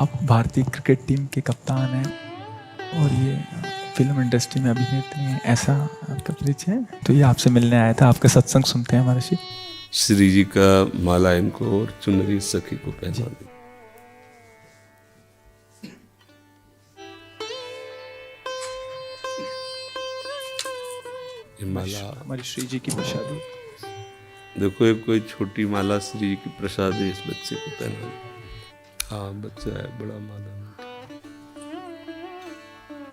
आप भारतीय cricket team के कप्तान हैं और ये फिल्म इंडस्ट्री में अभिनेत्री हैं, ऐसा आपका परिचय है? तो ये आपसे मिलने आया था, आपका सत्संग सुनते हैं महर्षि। श्री जी का माला इनको और चुनरी सखी को पहना दी। ये माला हमारी श्री जी की प्रसादी। देखो, एक कोई छोटी माला श्री जी की प्रसादी इस बच्चे को पहना दी। हाँ, बच्चा है, बड़ा माला।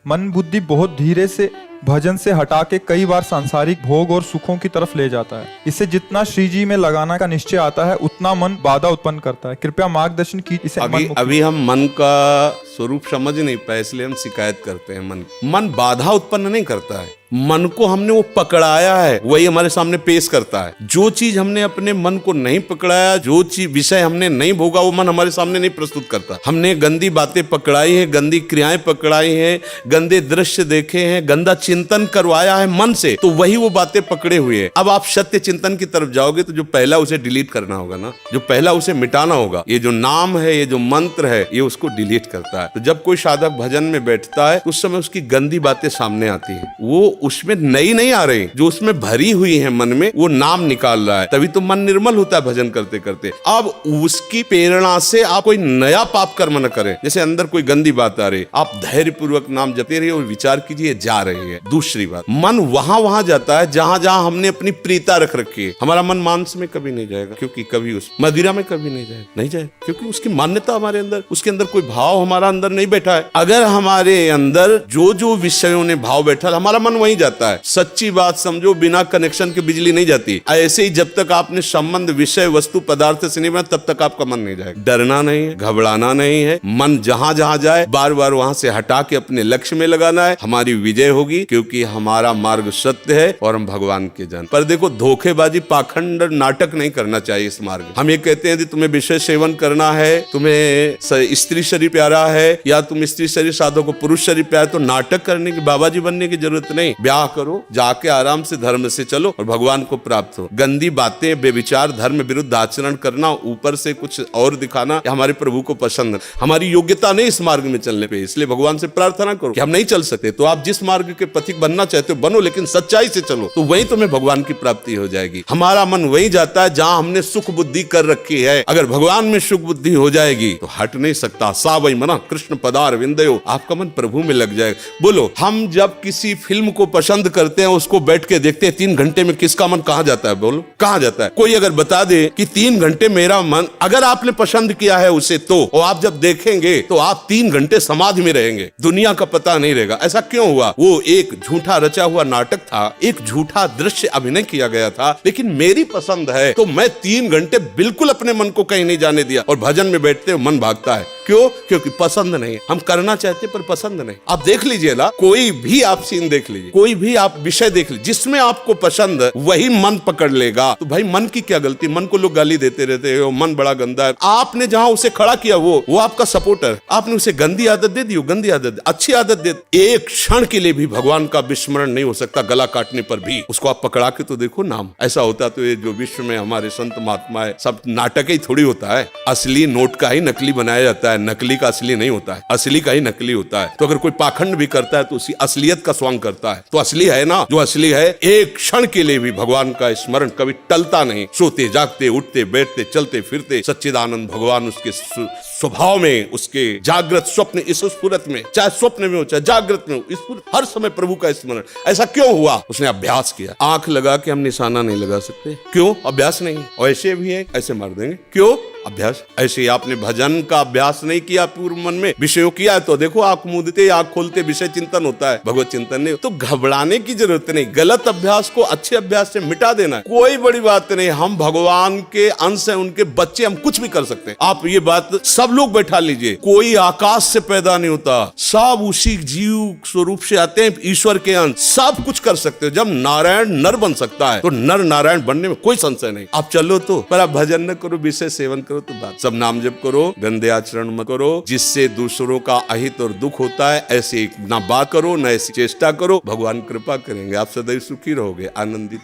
मन बुद्धि बहुत धीरे से भजन से हटा के कई बार सांसारिक भोग और सुखों की तरफ ले जाता है। इसे जितना श्री जी में लगाना का निश्चय आता है उतना मन बाधा उत्पन्न करता है। कृपया मार्गदर्शन की। इसे अभी हम मन का स्वरूप समझ नहीं पाए, इसलिए हम शिकायत करते हैं। मन बाधा उत्पन्न नहीं करता है। मन को हमने वो पकड़ाया है, वही हमारे सामने पेश करता है। जो चीज हमने अपने मन को नहीं पकड़ाया, जो चीज विषय हमने नहीं भोगा, वो मन हमारे सामने नहीं प्रस्तुत करता। हमने गंदी बातें पकड़ाई है, गंदी क्रियाएं पकड़ाई हैं, गंदे दृश्य देखे हैं, गंदा चिंतन करवाया है मन से, तो वही वो बातें पकड़े हुए हैं। अब आप सत्य चिंतन की तरफ जाओगे तो जो पहला उसे डिलीट करना होगा ना, जो पहला उसे मिटाना होगा। ये जो नाम है, ये जो मंत्र है, ये उसको डिलीट करता है। तो जब कोई साधक भजन में बैठता है, उस समय उसकी गंदी बातें सामने आती है। वो उसमें नई नहीं आ रही, जो उसमें भरी हुई है मन में, वो नाम निकाल रहा है। तभी तो मन निर्मल होता है भजन करते करते। अब उसकी प्रेरणा से आप कोई नया पाप कर्म न करें। जैसे अंदर कोई गंदी बात आ रही, आप धैर्य पूर्वक नाम जपते रहिए और विचार कीजिए जा रही है। दूसरी बात, मन वहां जाता है जहां जहां हमने अपनी प्रीता रख रखी है। हमारा मन मांस में कभी नहीं जाएगा, क्योंकि कभी उस मदिरा में कभी नहीं जाएगा, क्योंकि उसकी मान्यता हमारे अंदर, उसके अंदर कोई भाव हमारा अंदर नहीं बैठा है। अगर हमारे अंदर जो जो विषयों ने भाव बैठा, हमारा मन वहीं जाता है। सच्ची बात समझो, बिना कनेक्शन के बिजली नहीं जाती। ऐसे ही जब तक आपने संबंध विषय वस्तु पदार्थ से नहीं बना, तब तक आपका मन नहीं जाएगा। डरना नहीं है, घबराना नहीं है। मन जहां जहां जाए बार बार वहां से हटा के अपने लक्ष्य में लगाना है। हमारी विजय होगी, क्योंकि हमारा मार्ग सत्य है और हम भगवान के जन। पर देखो, धोखेबाजी, पाखंड, नाटक नहीं करना चाहिए इस मार्ग में। हम ये कहते हैं कि तुम्हें विषय सेवन करना है, तुम्हें स्त्री शरीर प्यारा है, या तुम स्त्री शरीर साधो को पुरुष शरीर प्यारा, तो नाटक करने की, बाबा जी बनने की जरूरत नहीं। ब्याह करो, जाके आराम से धर्म से चलो और भगवान को प्राप्त हो। गंदी बातें, बेविचार, धर्म विरुद्ध आचरण करना, ऊपर से कुछ और दिखाना, हमारे प्रभु को पसंद है। हमारी योग्यता नहीं इस मार्ग में चलने पे, इसलिए भगवान से प्रार्थना करो कि हम नहीं चल सकते। तो आप जिस मार्ग के पथिक बनना चाहते हो बनो, लेकिन सच्चाई से चलो, तो वहीं तुम्हें भगवान की प्राप्ति हो जाएगी। हमारा मन वहीं जाता है जहां हमने सुख बुद्धि कर रखी है। अगर भगवान में सुख बुद्धि हो जाएगी तो हट नहीं सकता। सा वही मना कृष्ण पदार विंदयो, आपका मन प्रभु में लग जाएगा। बोलो, हम जब किसी फिल्म को पसंद करते हैं, उसको बैठ के देखते हैं, 3 घंटे में किसका मन कहां जाता है? बोलो, कहां जाता है? कोई अगर बता दे कि 3 घंटे मेरा मन, अगर आपने पसंद किया है उसे, तो और आप जब देखेंगे तो आप 3 घंटे समाधि में रहेंगे, दुनिया का पता नहीं रहेगा। ऐसा क्यों हुआ? वो एक झूठा रचा हुआ नाटक था, एक झूठा दृश्य अभिनय किया गया था। लेकिन मेरी पसंद है तो मैं 3 घंटे बिल्कुल अपने मन को कहीं नहीं जाने दिया, और भजन में बैठते मन भागता है। क्यों? क्योंकि पसंद नहीं। हम करना चाहते पर पसंद नहीं। आप देख लीजिए ना, कोई भी आप सीन देख लीजिए, कोई भी आप विषय देख लीजिए, जिसमें आपको पसंद है वही मन पकड़ लेगा। तो भाई, मन की क्या गलती? मन को लोग गाली देते रहते हो, मन बड़ा गंदा है। आपने जहां उसे खड़ा किया, वो आपका सपोर्टर, आपने उसे गंदी आदत दे दी, गंदी आदत, अच्छी आदत दे। एक क्षण के लिए भी भगवान का विस्मरण नहीं हो सकता, गला काटने पर भी। उसको आप पकड़ा के तो देखो नाम। ऐसा होता तो ये जो विश्व में हमारे संत महात्मा है, सब नाटक ही थोड़ी होता है। असली नोट का ही नकली बनाया जाता है, नकली का असली नहीं होता है, असली का ही नकली होता है। तो अगर कोई पाखंड भी करता है तो उसी असलियत का स्वांग करता है, तो असली है ना, जो असली है। एक क्षण के लिए भी भगवान का स्मरण कभी टलता नहीं। सोते जागते, उठते बैठते, चलते फिरते सच्चिदानंद भगवान उसके स्वभाव में, उसके जागृत स्वप्न, इस स्फुरत में, चाहे स्वप्न में हो चाहे जागृत में हो, स्फुरत, हर समय प्रभु का स्मरण। ऐसा क्यों हुआ? उसने अभ्यास किया। आंख लगा के हम निशाना नहीं लगा सकते, क्यों? अभ्यास नहीं। और ऐसे भी है, ऐसे मार देंगे, क्यों? अभ्यास। ऐसे ही आपने भजन का अभ्यास नहीं किया, पूर्व मन में विषयों किया, तो देखो आंख मूंदते, आंख खोलते विषय चिंतन होता है, भगवत चिंतन नहीं। तो घबराने की जरूरत नहीं। गलत अभ्यास को अच्छे अभ्यास से मिटा देना है, कोई बड़ी बात नहीं। हम भगवान के अंश हैं, उनके बच्चे, हम कुछ भी कर सकते हैं। आप ये बात सब लोग बैठा लीजिए, कोई आकाश से पैदा नहीं होता, सब उसी जीव स्वरूप से आते हैं, ईश्वर के अंश। सब कुछ कर सकते हो। जब नारायण नर बन सकता है, तो नर नारायण बनने में कोई संशय नहीं। आप चलो तो, पर आप भजन न करो, विषय सेवन करो तो बात। सब नाम जप करो, गंदे आचरण मत करो, जिससे दूसरों का अहित और दुख होता है। ऐसे ना बात करो, ना ऐसी चेष्टा करो। भगवान कृपा करेंगे, आप सदैव सुखी रहोगे, आनंदित।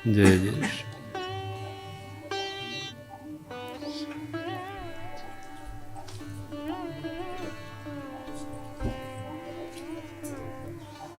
जय जय।